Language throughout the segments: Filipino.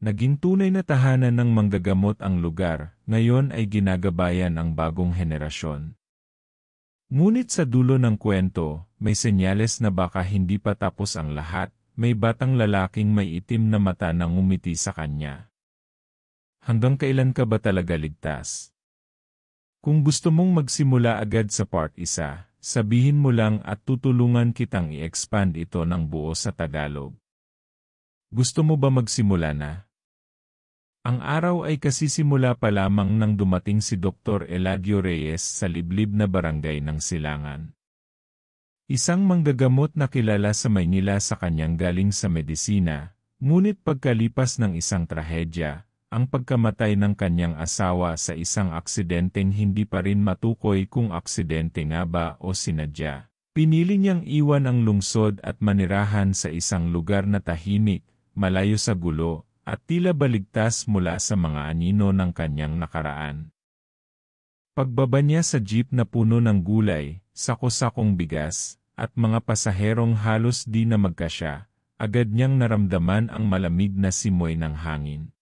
Naging tunay na tahanan ng manggagamot ang lugar, ngayon ay ginagabayan ang bagong henerasyon. Ngunit sa dulo ng kwento, may senyales na baka hindi pa tapos ang lahat. May batang lalaking may itim na mata na ngumiti sa kanya. Hanggang kailan ka ba talaga ligtas? Kung gusto mong magsimula agad sa part 1, sabihin mo lang at tutulungan kitang i-expand ito ng buo sa Tagalog. Gusto mo ba magsimula na? Ang araw ay kasisimula pa lamang nang dumating si Dr. Eladio Reyes sa liblib na barangay ng Silangan. Isang manggagamot na kilala sa Maynila sa kanyang galing sa medisina, ngunit pagkalipas ng isang trahedya, ang pagkamatay ng kanyang asawa sa isang aksidenteng hindi pa rin matukoy kung aksidente nga ba o sinadya. Pinili niyang iwan ang lungsod at manirahan sa isang lugar na tahimik, malayo sa gulo, at tila baligtas mula sa mga anino ng kanyang nakaraan. Pagbaba niya sa jeep na puno ng gulay, sako-sakong bigas, at mga pasaherong halos di na magkasya, agad niyang naramdaman ang malamig na simoy ng hangin.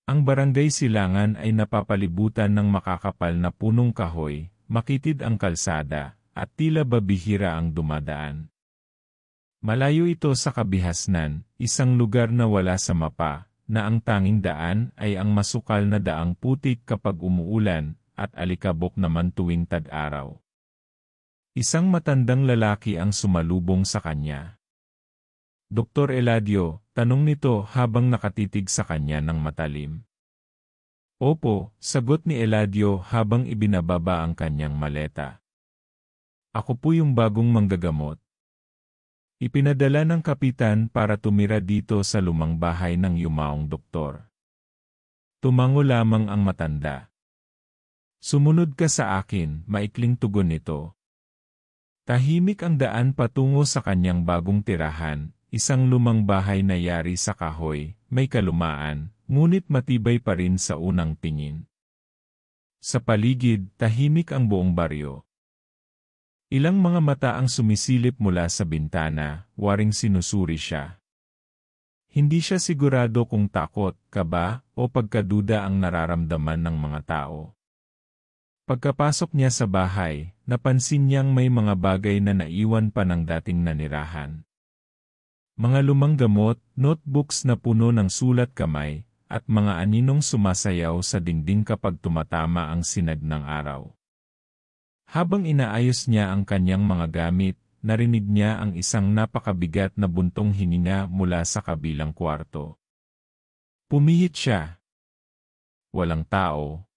Ang barangay Silangan ay napapalibutan ng makakapal na punong kahoy, makitid ang kalsada, at tila babihira ang dumadaan. Malayo ito sa kabihasnan, isang lugar na wala sa mapa, na ang tanging daan ay ang masukal na daang putik kapag umuulan, at alikabok naman tuwing tag-araw. Isang matandang lalaki ang sumalubong sa kanya. Dr. Eladio, tanong nito habang nakatitig sa kanya ng matalim. Opo, sagot ni Eladio habang ibinababa ang kanyang maleta. Ako po yung bagong manggagamot. Ipinadala ng kapitan para tumira dito sa lumang bahay ng yumaong doktor. Tumango lamang ang matanda. Sumunod ka sa akin, maikling tugon nito. Tahimik ang daan patungo sa kanyang bagong tirahan, isang lumang bahay na yari sa kahoy, may kalumaan, ngunit matibay pa rin sa unang tingin. Sa paligid, tahimik ang buong baryo. Ilang mga mata ang sumisilip mula sa bintana, waring sinusuri siya. Hindi siya sigurado kung takot, kaba, o pagkaduda ang nararamdaman ng mga tao. Pagkapasok niya sa bahay, napansin niyang may mga bagay na naiwan pa ng dating nanirahan. Mga lumang gamot, notebooks na puno ng sulat kamay, at mga aninong sumasayaw sa dingding kapag tumatama ang sinag ng araw. Habang inaayos niya ang kanyang mga gamit, narinig niya ang isang napakabigat na buntong hininga mula sa kabilang kwarto. Pumihit siya. Walang tao.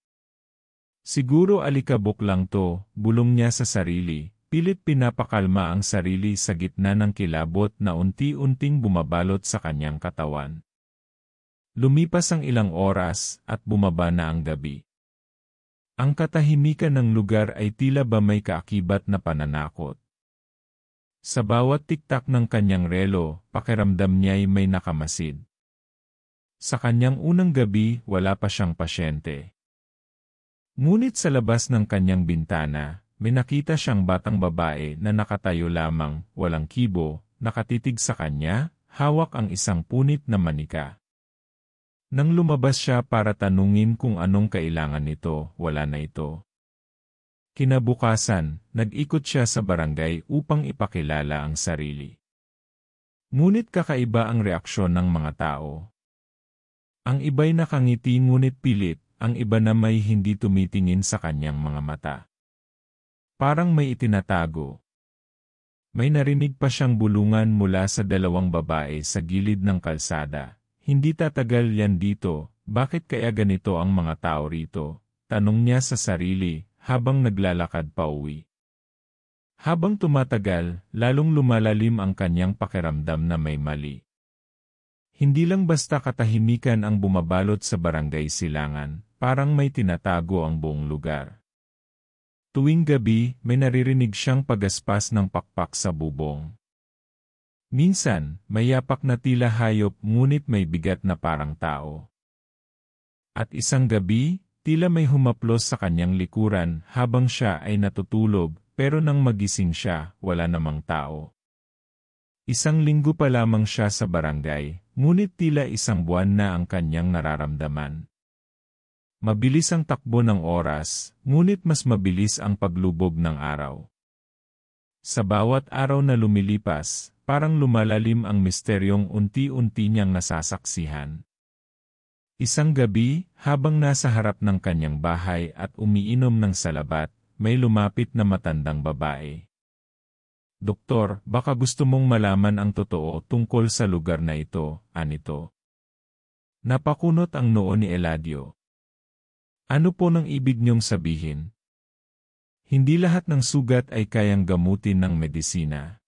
Siguro alikabok lang to, bulong niya sa sarili, pilit pinapakalma ang sarili sa gitna ng kilabot na unti-unting bumabalot sa kanyang katawan. Lumipas ang ilang oras at bumaba na ang gabi. Ang katahimikan ng lugar ay tila ba may kaakibat na pananakot. Sa bawat tiktak ng kanyang relo, pakiramdam niya'y may nakamasid. Sa kanyang unang gabi, wala pa siyang pasyente. Ngunit sa labas ng kanyang bintana, may nakita siyang batang babae na nakatayo lamang, walang kibo, nakatitig sa kanya, hawak ang isang punit na manika. Nang lumabas siya para tanungin kung anong kailangan nito, wala na ito. Kinabukasan, nag-ikot siya sa barangay upang ipakilala ang sarili. Ngunit kakaiba ang reaksyon ng mga tao. Ang iba'y nakangiti ngunit pilit, ang iba na may hindi tumitingin sa kanyang mga mata. Parang may itinatago. May narinig pa siyang bulungan mula sa dalawang babae sa gilid ng kalsada. Hindi tatagal yan dito, bakit kaya ganito ang mga tao rito? Tanong niya sa sarili, habang naglalakad pa uwi. Habang tumatagal, lalong lumalalim ang kanyang pakiramdam na may mali. Hindi lang basta katahimikan ang bumabalot sa barangay Silangan, parang may tinatago ang buong lugar. Tuwing gabi, may naririnig siyang pagaspas ng pakpak sa bubong. Minsan, may yapak na tila hayop ngunit may bigat na parang tao. At isang gabi, tila may humaplos sa kanyang likuran habang siya ay natutulog, pero nang magising siya, wala namang tao. Isang linggo pa lamang siya sa barangay, ngunit tila isang buwan na ang kanyang nararamdaman. Mabilis ang takbo ng oras, ngunit mas mabilis ang paglubog ng araw. Sa bawat araw na lumilipas, parang lumalalim ang misteryong unti-unti niyang nasasaksihan. Isang gabi, habang nasa harap ng kanyang bahay at umiinom ng salabat, may lumapit na matandang babae. "Doktor, baka gusto mong malaman ang totoo tungkol sa lugar na ito," anito. Napakunot ang noo ni Eladio. "Ano po nang ibig niyong sabihin? Hindi lahat ng sugat ay kayang gamutin ng medisina.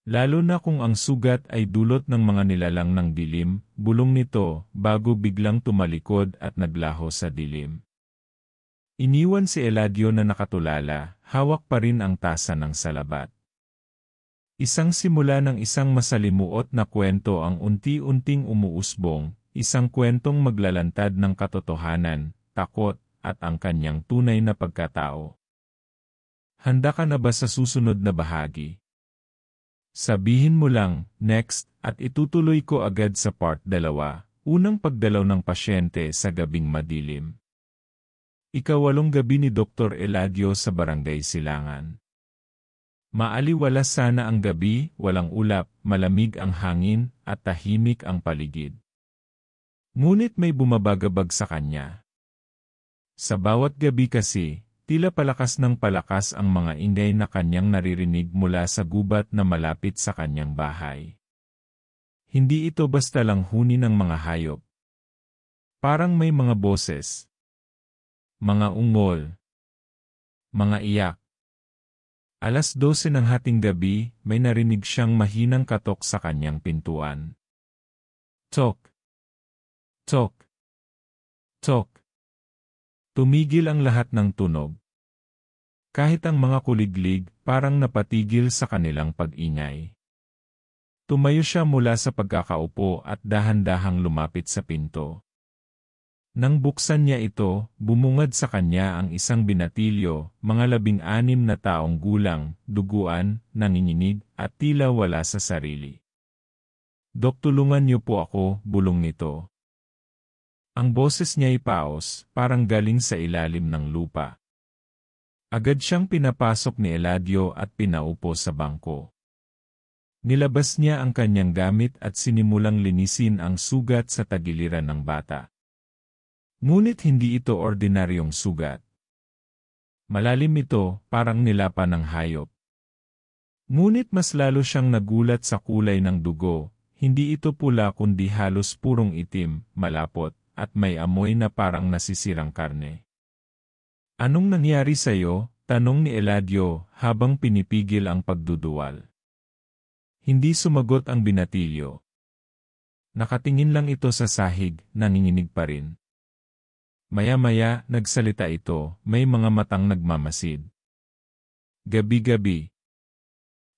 Lalo na kung ang sugat ay dulot ng mga nilalang ng dilim," bulong nito, bago biglang tumalikod at naglaho sa dilim. Iniwan si Eladio na nakatulala, hawak pa rin ang tasa ng salabat. Isang simula ng isang masalimuot na kwento ang unti-unting umuusbong, isang kwentong maglalantad ng katotohanan, takot, at ang kanyang tunay na pagkatao. Handa ka na ba sa susunod na bahagi? Sabihin mo lang, next, at itutuloy ko agad sa part 2, unang pagdalaw ng pasyente sa gabing madilim. Ikawalong gabi ni Dr. Eladio sa Barangay Silangan. Maaliwalas sana ang gabi, walang ulap, malamig ang hangin, at tahimik ang paligid. Ngunit may bumabagabag sa kanya. Sa bawat gabi kasi, tila palakas ng palakas ang mga ingay na kanyang naririnig mula sa gubat na malapit sa kanyang bahay. Hindi ito basta lang huni ng mga hayop. Parang may mga boses, mga ungol, mga iyak. 12:00 ng hating gabi, may narinig siyang mahinang katok sa kanyang pintuan. Tok! Tok! Tok! Tumigil ang lahat ng tunog. Kahit ang mga kuliglig, parang napatigil sa kanilang pag-ingay. Tumayo siya mula sa pagkakaupo at dahan-dahang lumapit sa pinto. Nang buksan niya ito, bumungad sa kanya ang isang binatilyo, mga 16 na taong gulang, duguan, nanginginig, at tila wala sa sarili. "Dok, tulungan niyo po ako," bulong nito. Ang boses niya ay paos, parang galing sa ilalim ng lupa. Agad siyang pinapasok ni Eladio at pinaupo sa bangko. Nilabas niya ang kanyang gamit at sinimulang linisin ang sugat sa tagiliran ng bata. Ngunit hindi ito ordinaryong sugat. Malalim ito, parang nilapan ng hayop. Ngunit mas lalo siyang nagulat sa kulay ng dugo, hindi ito pula kundi halos purong itim, malapot, at may amoy na parang nasisirang karne. "Anong nangyari sa'yo?" tanong ni Eladio habang pinipigil ang pagduduwal. Hindi sumagot ang binatilyo. Nakatingin lang ito sa sahig, nanginginig pa rin. Maya-maya, nagsalita ito, may mga matang nagmamasid. "Gabi-gabi."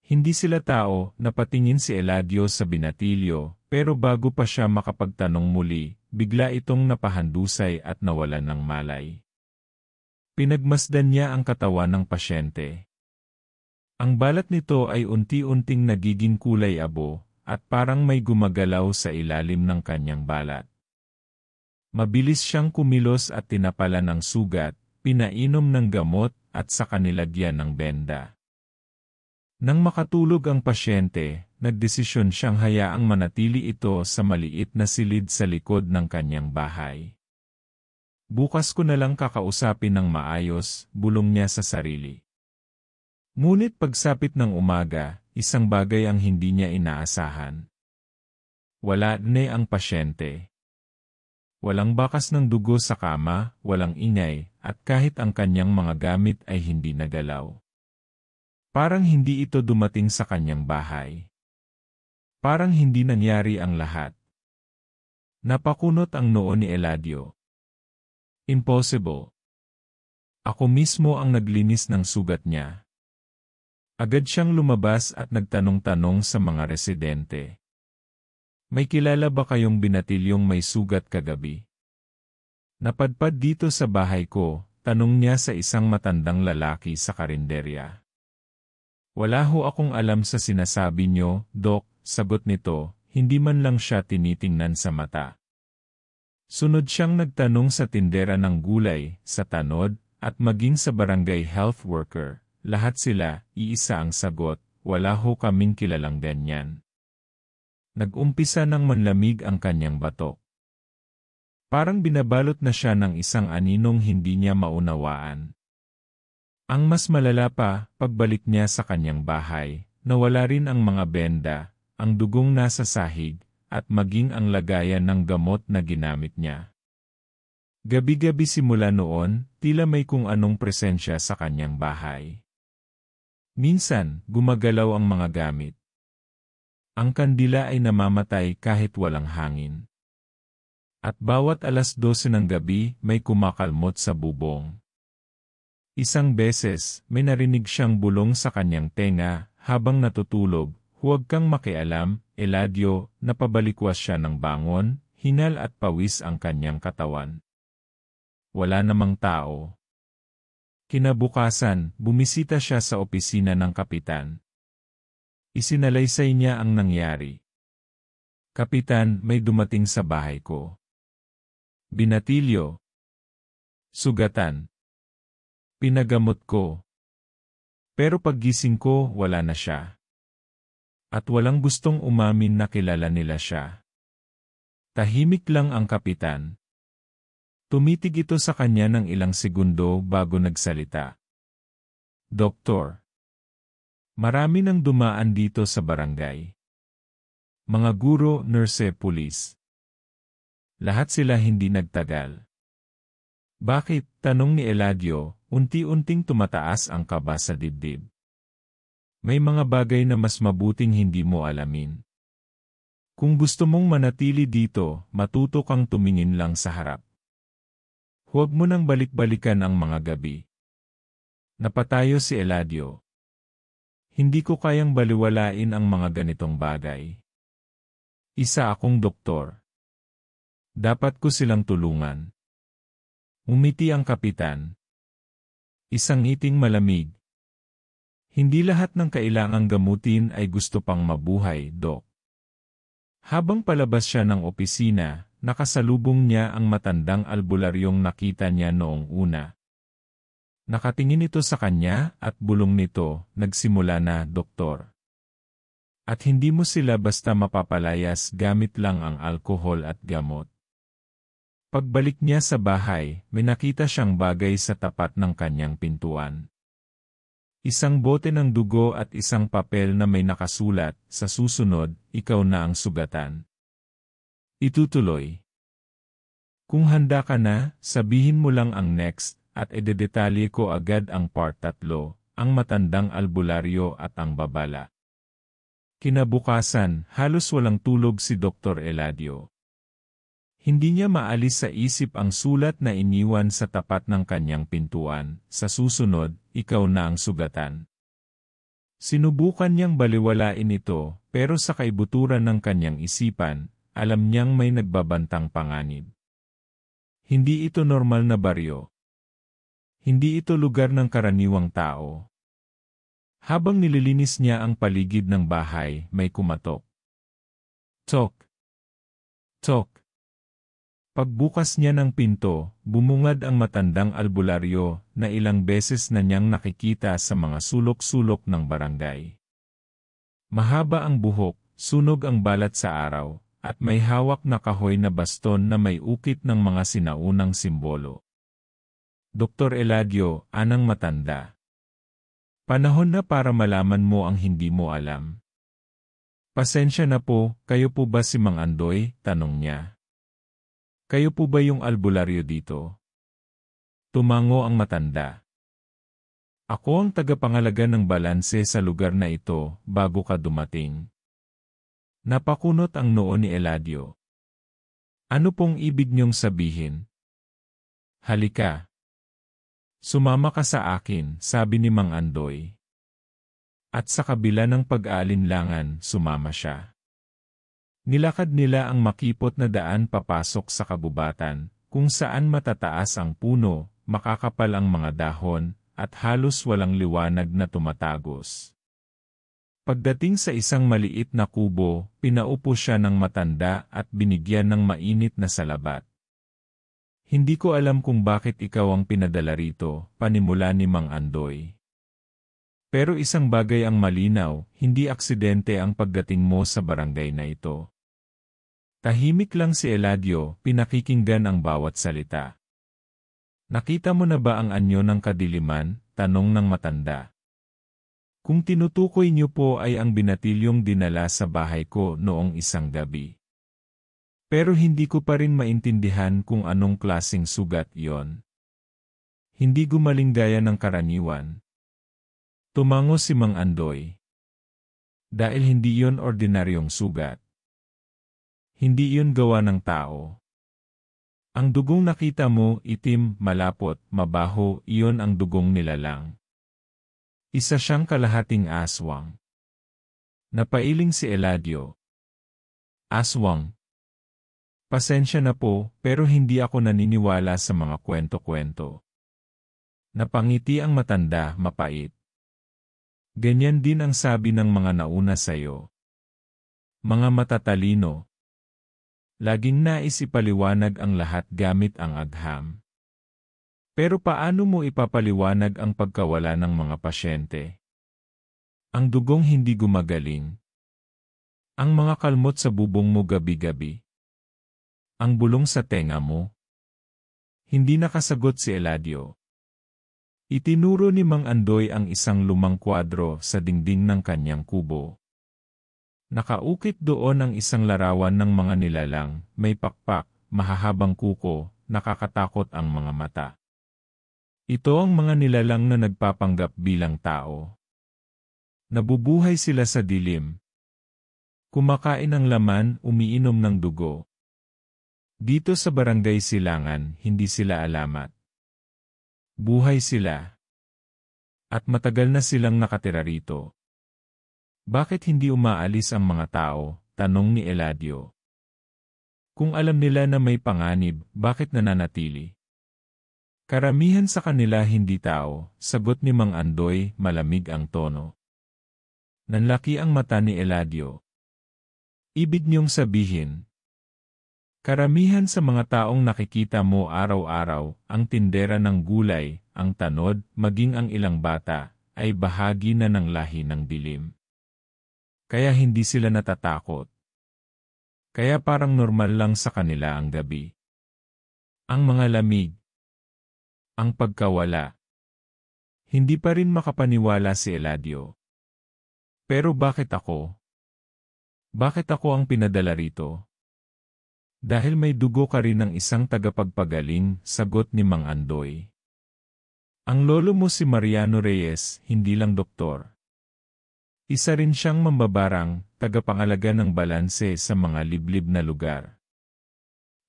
Hindi sila tao, napatingin si Eladio sa binatilyo, pero bago pa siya makapagtanong muli, bigla itong napahandusay at nawalan ng malay. Pinagmasdan niya ang katawan ng pasyente. Ang balat nito ay unti-unting nagiging kulay abo, at parang may gumagalaw sa ilalim ng kanyang balat. Mabilis siyang kumilos at tinapalan ng sugat, pinainom ng gamot, at saka nilagyan ng benda. Nang makatulog ang pasyente, nagdesisyon siyang hayaang manatili ito sa maliit na silid sa likod ng kanyang bahay. "Bukas ko na lang kakausapin ng maayos," bulong niya sa sarili. Ngunit pagsapit ng umaga, isang bagay ang hindi niya inaasahan. Wala na ang pasyente. Walang bakas ng dugo sa kama, walang ingay, at kahit ang kanyang mga gamit ay hindi nagalaw. Parang hindi ito dumating sa kanyang bahay. Parang hindi nangyari ang lahat. Napakunot ang noo ni Eladio. "Impossible. Ako mismo ang naglinis ng sugat niya." Agad siyang lumabas at nagtanong-tanong sa mga residente. "May kilala ba kayong binatilyong may sugat kagabi?" "Napadpad dito sa bahay ko," tanong niya sa isang matandang lalaki sa karinderya. "Wala ho akong alam sa sinasabi niyo, Dok," sagot nito, hindi man lang siya tinitingnan sa mata. Sunod siyang nagtanong sa tindera ng gulay, sa tanod, at maging sa barangay health worker. Lahat sila, iisa ang sagot, wala ho kaming kilalang ganyan. Nag-umpisa ng manlamig ang kanyang batok. Parang binabalot na siya ng isang aninong hindi niya maunawaan. Ang mas malala pa, pagbalik niya sa kanyang bahay, nawala rin ang mga benda, ang dugong nasa sahig, at maging ang lagayan ng gamot na ginamit niya. Gabi-gabi simula noon, tila may kung anong presensya sa kanyang bahay. Minsan, gumagalaw ang mga gamit. Ang kandila ay namamatay kahit walang hangin. At bawat alas 12 ng gabi, may kumakalmot sa bubong. Isang beses, may narinig siyang bulong sa kanyang tenga, habang natutulog, "Huwag kang makialam, Eladio," napabalikwas siya ng bangon, hinal at pawis ang kanyang katawan. Wala namang tao. Kinabukasan, bumisita siya sa opisina ng kapitan. Isinalaysay niya ang nangyari. "Kapitan, may dumating sa bahay ko. Binatilyo. Sugatan. Pinagamot ko. Pero paggising ko, wala na siya. At walang gustong umamin na kilala nila siya." Tahimik lang ang kapitan. Tumitig ito sa kanya ng ilang segundo bago nagsalita. "Doktor. Marami nang dumaan dito sa barangay. Mga guro, nurse, pulis. Lahat sila hindi nagtagal." "Bakit?" tanong ni Eladio, unti-unting tumataas ang kaba sa dibdib. "May mga bagay na mas mabuting hindi mo alamin. Kung gusto mong manatili dito, matuto kang tumingin lang sa harap. Huwag mo nang balik-balikan ang mga gabi." Napatayo si Eladio. "Hindi ko kayang baliwalain ang mga ganitong bagay. Isa akong doktor. Dapat ko silang tulungan." Umiti ang kapitan. Isang ngiting malamig. "Hindi lahat ng kailangang gamutin ay gusto pang mabuhay, Dok." Habang palabas siya ng opisina, nakasalubong niya ang matandang albularyong nakita niya noong una. Nakatingin ito sa kanya at bulong nito, nagsimula na, "Doktor. At hindi mo sila basta mapapalayas gamit lang ang alkohol at gamot." Pagbalik niya sa bahay, may nakita siyang bagay sa tapat ng kanyang pintuan. Isang bote ng dugo at isang papel na may nakasulat, "Sa susunod, ikaw na ang sugatan." Itutuloy. "Kung handa ka na, sabihin mo lang ang next, at ededetalye ko agad ang part 3, ang matandang albularyo at ang babala." Kinabukasan, halos walang tulog si Dr. Eladio. Hindi niya maalis sa isip ang sulat na iniwan sa tapat ng kanyang pintuan, "Sa susunod, ikaw na ang sugatan." Sinubukan niyang baliwalain ito, pero sa kaibuturan ng kanyang isipan, alam niyang may nagbabantang panganib. Hindi ito normal na baryo. Hindi ito lugar ng karaniwang tao. Habang nililinis niya ang paligid ng bahay, may kumatok. Tok! Tok! Pagbukas niya ng pinto, bumungad ang matandang albularyo na ilang beses na niyang nakikita sa mga sulok-sulok ng barangay. Mahaba ang buhok, sunog ang balat sa araw, at may hawak na kahoy na baston na may ukit ng mga sinaunang simbolo. "Dr. Eladio, anang matanda. Panahon na para malaman mo ang hindi mo alam." "Pasensya na po, kayo po ba si Mang Andoy?" tanong niya. "Kayo po ba yung albularyo dito?" Tumango ang matanda. "Ako ang tagapangalaga ng balanse sa lugar na ito bago ka dumating." Napakunot ang noo ni Eladio. "Ano pong ibig niyong sabihin?" "Halika. Sumama ka sa akin," sabi ni Mang Andoy. At sa kabila ng pag-aalinlangan, sumama siya. Nilakad nila ang makipot na daan papasok sa kabubatan, kung saan matataas ang puno, makakapal ang mga dahon, at halos walang liwanag na tumatagos. Pagdating sa isang maliit na kubo, pinaupo siya ng matanda at binigyan ng mainit na salabat. Hindi ko alam kung bakit ikaw ang pinadala rito, panimula ni Mang Andoy. Pero isang bagay ang malinaw, hindi aksidente ang pagdating mo sa barangay na ito. Tahimik lang si Eladio, pinakikinggan ang bawat salita. Nakita mo na ba ang anyo ng kadiliman? Tanong ng matanda. Kung tinutukoy niyo po ay ang binatilyong dinala sa bahay ko noong isang gabi. Pero hindi ko pa rin maintindihan kung anong klaseng sugat iyon. Hindi gumaling gaya ng karaniwan. Tumango si Mang Andoy. Dahil hindi iyon ordinaryong sugat. Hindi iyon gawa ng tao. Ang dugong nakita mo, itim, malapot, mabaho, iyon ang dugong nilalang. Isa siyang kalahating aswang. Napailing si Eladio. Aswang. Pasensya na po, pero hindi ako naniniwala sa mga kwento-kwento. Napangiti ang matanda, mapait. Ganyan din ang sabi ng mga nauna sayo. Mga matatalino. Laging nais ipaliwanag ang lahat gamit ang agham. Pero paano mo ipapaliwanag ang pagkawala ng mga pasyente? Ang dugong hindi gumagaling. Ang mga kalmot sa bubong mo gabi-gabi. Ang bulong sa tenga mo. Hindi nakasagot si Eladio. Itinuro ni Mang Andoy ang isang lumang kwadro sa dingding ng kanyang kubo. Nakaukit doon ang isang larawan ng mga nilalang, may pakpak, mahahabang kuko, nakakatakot ang mga mata. Ito ang mga nilalang na nagpapanggap bilang tao. Nabubuhay sila sa dilim. Kumakain ng laman, umiinom ng dugo. Dito sa barangay Silangan, hindi sila alamat. Buhay sila. At matagal na silang nakatira rito. Bakit hindi umaalis ang mga tao? Tanong ni Eladio. Kung alam nila na may panganib, bakit nananatili? Karamihan sa kanila hindi tao, sagot ni Mang Andoy, malamig ang tono. Nanlaki ang mata ni Eladio. Ibig niyong sabihin, karamihan sa mga taong nakikita mo araw-araw, ang tindera ng gulay, ang tanod, maging ang ilang bata, ay bahagi na ng lahi ng dilim. Kaya hindi sila natatakot. Kaya parang normal lang sa kanila ang gabi. Ang mga lamig. Ang pagkawala. Hindi pa rin makapaniwala si Eladio. Pero bakit ako? Bakit ako ang pinadala rito? Dahil may dugo ka rin ng isang tagapagpagaling, sagot ni Mang Andoy. Ang lolo mo si Mariano Reyes, hindi lang doktor. Isa rin siyang mambabarang, tagapangalaga ng balanse sa mga liblib na lugar.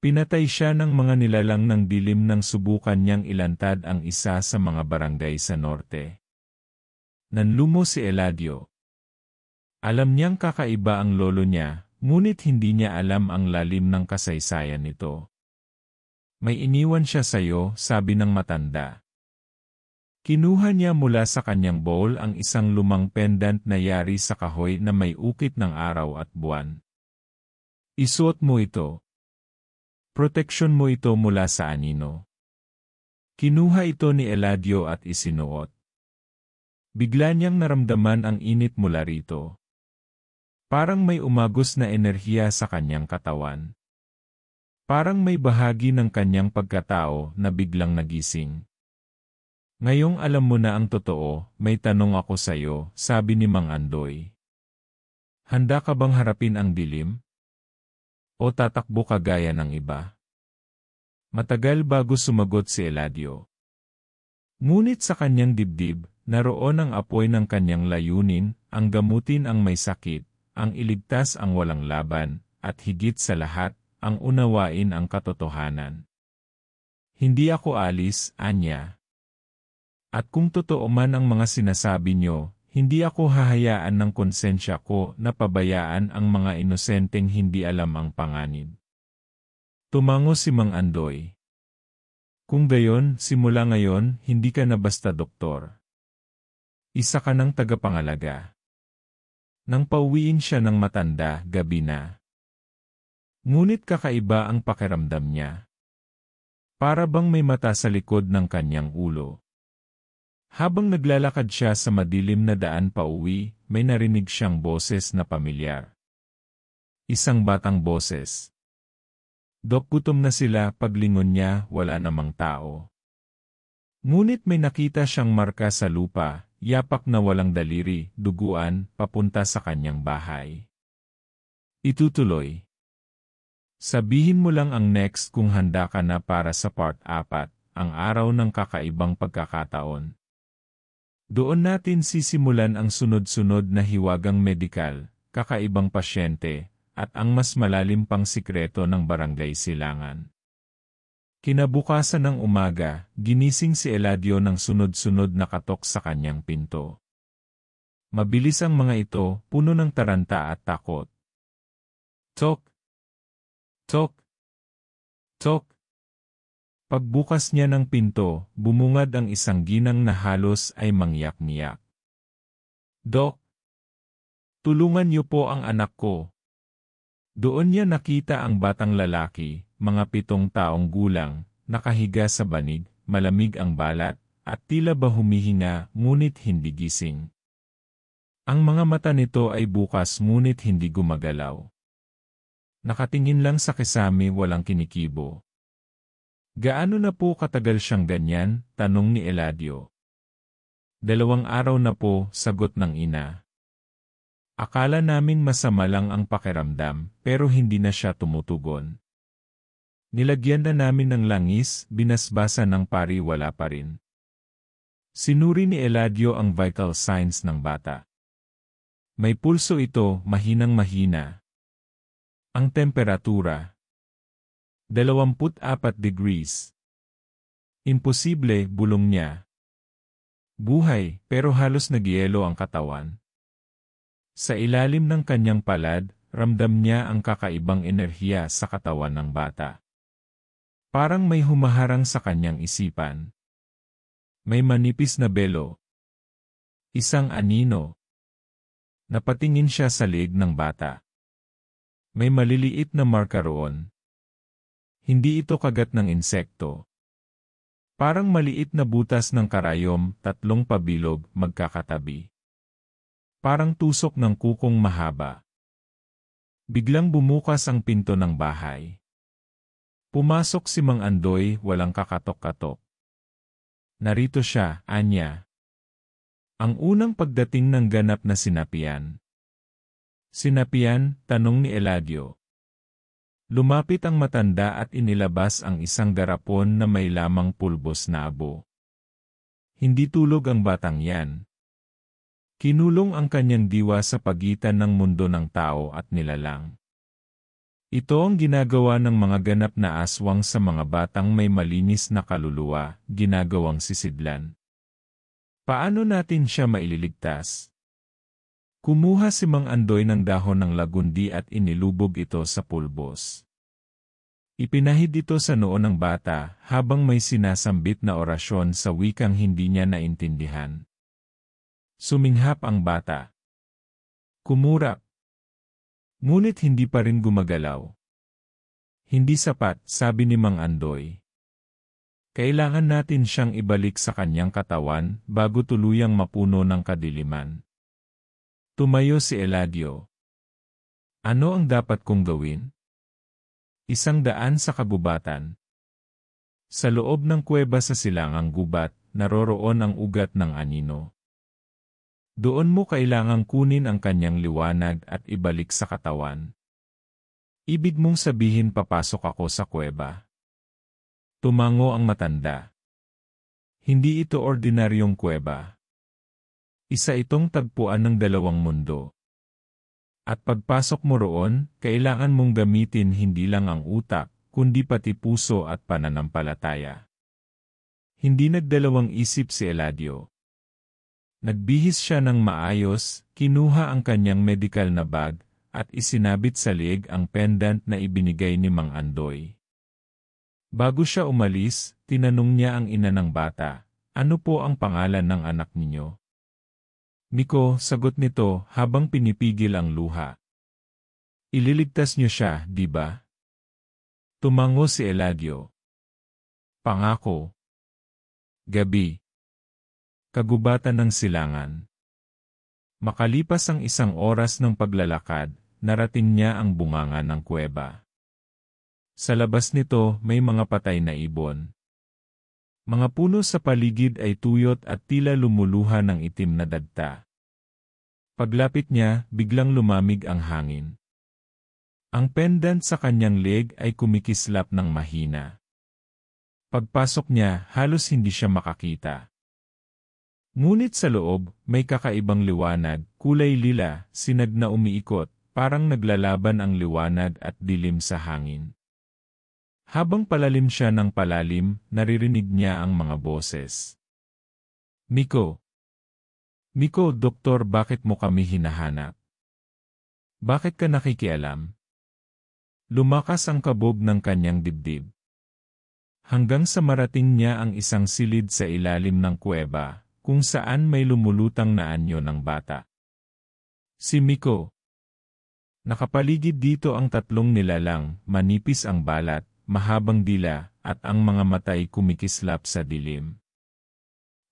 Pinatay siya ng mga nilalang ng dilim nang subukan niyang ilantad ang isa sa mga barangay sa norte. Nanlumo si Eladio. Alam niyang kakaiba ang lolo niya, ngunit hindi niya alam ang lalim ng kasaysayan nito. May iniwan siya sayo, sabi ng matanda. Kinuha niya mula sa kanyang bowl ang isang lumang pendant na yari sa kahoy na may ukit ng araw at buwan. Isuot mo ito. Proteksyon mo ito mula sa anino. Kinuha ito ni Eladio at isinuot. Bigla niyang naramdaman ang init mula rito. Parang may umagos na enerhiya sa kanyang katawan. Parang may bahagi ng kanyang pagkatao na biglang nagising. Ngayong alam mo na ang totoo, may tanong ako sayo, sabi ni Mang Andoy. Handa ka bang harapin ang dilim? O tatakbo ka gaya ng iba? Matagal bago sumagot si Eladio. Ngunit sa kanyang dibdib, naroon ang apoy ng kanyang layunin, ang gamutin ang may sakit, ang iligtas ang walang laban, at higit sa lahat, ang unawain ang katotohanan. Hindi ako alis, anya. At kung totoo man ang mga sinasabi niyo, hindi ako hahayaan ng konsensya ko na pabayaan ang mga inosenteng hindi alam ang panganib. Tumango si Mang Andoy. Kung gayon, simula ngayon, hindi ka na basta doktor. Isa ka ng tagapangalaga. Nang pauwiin siya ng matanda, gabi na. Ngunit kakaiba ang pakiramdam niya. Para bang may mata sa likod ng kanyang ulo. Habang naglalakad siya sa madilim na daan pauwi, may narinig siyang boses na pamilyar. Isang batang boses. Dok, gutom na sila. Paglingon niya, wala namang tao. Ngunit may nakita siyang marka sa lupa, yapak na walang daliri, duguan, papunta sa kanyang bahay. Itutuloy. Sabihin mo lang ang next kung handa ka na para sa part 4, ang araw ng kakaibang pagkakataon. Doon natin sisimulan ang sunod-sunod na hiwagang medikal, kakaibang pasyente, at ang mas malalim pang sikreto ng Barangay Silangan. Kinabukasan ng umaga, ginising si Eladio ng sunod-sunod na katok sa kanyang pinto. Mabilis ang mga ito, puno ng taranta at takot. Tok! Tok! Tok! Pagbukas niya ng pinto, bumungad ang isang ginang na halos ay mangyak-niyak. Dok! Tulungan niyo po ang anak ko. Doon niya nakita ang batang lalaki, mga 7 taong gulang, nakahiga sa banig, malamig ang balat, at tila ba humihinga ngunit hindi gising. Ang mga mata nito ay bukas ngunit hindi gumagalaw. Nakatingin lang sa kisame, walang kinikibo. Gaano na po katagal siyang ganyan? Tanong ni Eladio. 2 araw na po, sagot ng ina. Akala naming masama lang ang pakiramdam, pero hindi na siya tumutugon. Nilagyan na namin ng langis, binasbasa ng pari, wala pa rin. Sinuri ni Eladio ang vital signs ng bata. May pulso ito, mahinang-mahina. Ang temperatura, 24 degrees. Imposible, bulong niya. Buhay, pero halos nagyelo ang katawan. Sa ilalim ng kanyang palad, ramdam niya ang kakaibang enerhiya sa katawan ng bata. Parang may humaharang sa kanyang isipan. May manipis na belo. Isang anino. Napatingin siya sa leeg ng bata. May maliliit na marka roon. Hindi ito kagat ng insekto. Parang maliit na butas ng karayom, 3 pabilog, magkakatabi. Parang tusok ng kukong mahaba. Biglang bumukas ang pinto ng bahay. Pumasok si Mang Andoy, walang kakatok-katok. Narito siya, anya. Ang unang pagdating ng ganap na sinapian. Sinapian, tanong ni Eladio. Lumapit ang matanda at inilabas ang isang garapon na may lamang pulbos na abo. Hindi tulog ang batang yan. Kinulong ang kanyang diwa sa pagitan ng mundo ng tao at nilalang. Ito ang ginagawa ng mga ganap na aswang sa mga batang may malinis na kaluluwa, ginagawang sisidlan. Paano natin siya maililigtas? Kumuha si Mang Andoy ng dahon ng lagundi at inilubog ito sa pulbos. Ipinahid ito sa noo ng bata habang may sinasambit na orasyon sa wikang hindi niya naintindihan. Suminghap ang bata. Kumurap. Ngunit hindi pa rin gumagalaw. Hindi sapat, sabi ni Mang Andoy. Kailangan natin siyang ibalik sa kanyang katawan bago tuluyang mapuno ng kadiliman. Tumayo si Eladio. Ano ang dapat kong gawin? 100 sa kagubatan. Sa loob ng kuweba sa silangang gubat, naroroon ang ugat ng anino. Doon mo kailangang kunin ang kanyang liwanag at ibalik sa katawan. Ibig mong sabihin papasok ako sa kuweba. Tumango ang matanda. Hindi ito ordinaryong kuweba. Isa itong tagpuan ng 2 mundo. At pagpasok mo roon, kailangan mong gamitin hindi lang ang utak, kundi pati puso at pananampalataya. Hindi nagdalawang isip si Eladio. Nagbihis siya ng maayos, kinuha ang kanyang medical na bag, at isinabit sa leeg ang pendant na ibinigay ni Mang Andoy. Bago siya umalis, tinanong niya ang ina ng bata, ano po ang pangalan ng anak ninyo? Miko, sagot nito habang pinipigil ang luha. Ililigtas niyo siya, di ba? Tumango si Eladio. Pangako. Gabi. Kagubatan ng silangan. Makalipas ang 1 oras ng paglalakad, narating niya ang bunganga ng kuweba. Sa labas nito may mga patay na ibon. Mga puno sa paligid ay tuyot at tila lumuluha ng itim na dagta. Paglapit niya, biglang lumamig ang hangin. Ang pendant sa kanyang leg ay kumikislap ng mahina. Pagpasok niya, halos hindi siya makakita. Ngunit sa loob, may kakaibang liwanag, kulay lila, sinag na umiikot, parang naglalaban ang liwanag at dilim sa hangin. Habang palalim siya ng palalim, naririnig niya ang mga boses. Miko! Miko, doktor, bakit mo kami hinahanap? Bakit ka nakikialam? Lumakas ang kabog ng kanyang dibdib. Hanggang sa marating niya ang isang silid sa ilalim ng kuweba, kung saan may lumulutang na anyo ng bata. Si Miko. Nakapaligid dito ang 3 nilalang, manipis ang balat, mahabang dila, at ang mga matay kumikislap sa dilim.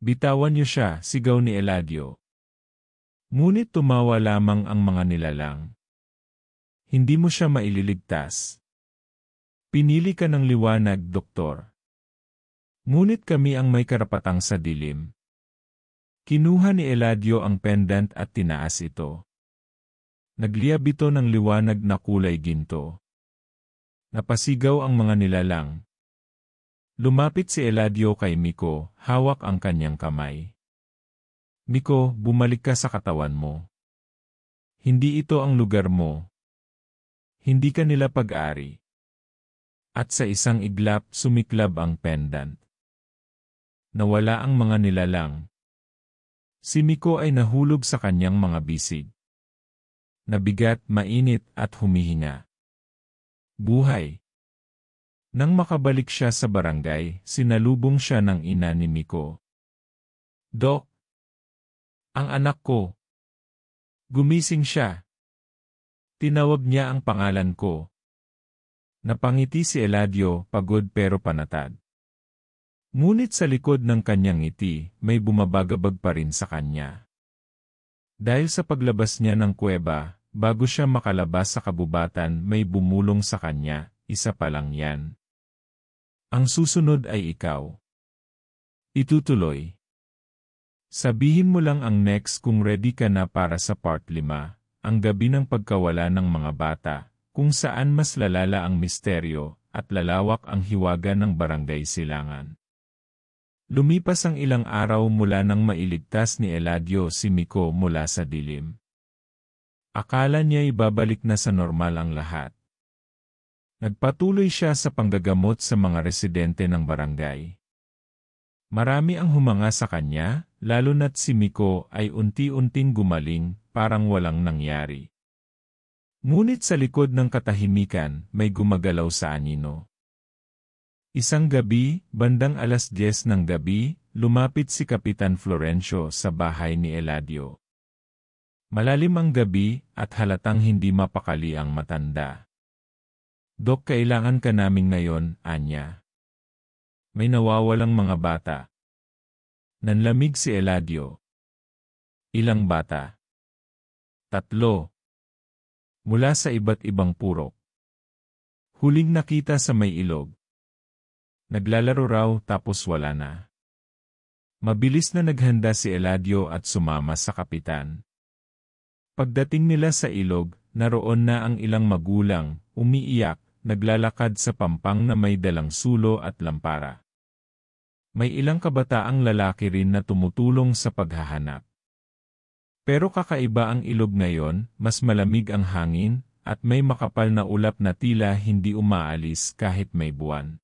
Bitawan niyo siya, sigaw ni Eladio. Ngunit tumawa lamang ang mga nilalang. Hindi mo siya maililigtas. Pinili ka ng liwanag, doktor. Ngunit kami ang may karapatang sa dilim. Kinuha ni Eladio ang pendant at tinaas ito. Nagliyab ito ng liwanag na kulay ginto. Napasigaw ang mga nilalang. Lumapit si Eladio kay Miko, hawak ang kanyang kamay. Miko, bumalik ka sa katawan mo. Hindi ito ang lugar mo. Hindi ka nila pag-ari. At sa isang iglap, sumiklab ang pendant. Nawala ang mga nilalang. Si Miko ay nahulog sa kanyang mga bisig. Nabigat, mainit at humihinga. Buhay. Nang makabalik siya sa barangay, sinalubong siya ng ina ni Miko. Dok! Ang anak ko! Gumising siya. Tinawag niya ang pangalan ko. Napangiti si Eladio, pagod pero panatag. Ngunit sa likod ng kanyang ngiti, may bumabagabag pa rin sa kanya. Dahil sa paglabas niya ng kuweba, bago siya makalabas sa kabubatan may bumulong sa kanya, isa pa lang yan. Ang susunod ay ikaw. Itutuloy. Sabihin mo lang ang next kung ready ka na para sa part 5, ang gabi ng pagkawala ng mga bata, kung saan mas lalala ang misteryo at lalawak ang hiwaga ng barangay Silangan. Lumipas ang ilang araw mula nang mailigtas ni Eladio si Miko mula sa dilim. Akala niya ibabalik na sa normal ang lahat. Nagpatuloy siya sa panggagamot sa mga residente ng barangay. Marami ang humanga sa kanya, lalo na't si Miko ay unti-unting gumaling, parang walang nangyari. Ngunit sa likod ng katahimikan, may gumagalaw sa anino. Isang gabi, bandang 10:00 ng gabi, lumapit si Kapitan Florencio sa bahay ni Eladio. Malalim ang gabi at halatang hindi mapakali ang matanda. Dok, kailangan ka namin ngayon, Anya. May nawawalang mga bata. Nanlamig si Eladio. Ilang bata? 3. Mula sa iba't ibang purok. Huling nakita sa may ilog. Naglalaro raw tapos wala na. Mabilis na naghanda si Eladio at sumama sa kapitan. Pagdating nila sa ilog, naroon na ang ilang magulang, umiiyak, naglalakad sa pampang na may dalang sulo at lampara. May ilang kabataang lalaki rin na tumutulong sa paghahanap. Pero kakaiba ang ilog ngayon, mas malamig ang hangin, at may makapal na ulap na tila hindi umaalis kahit may buwan.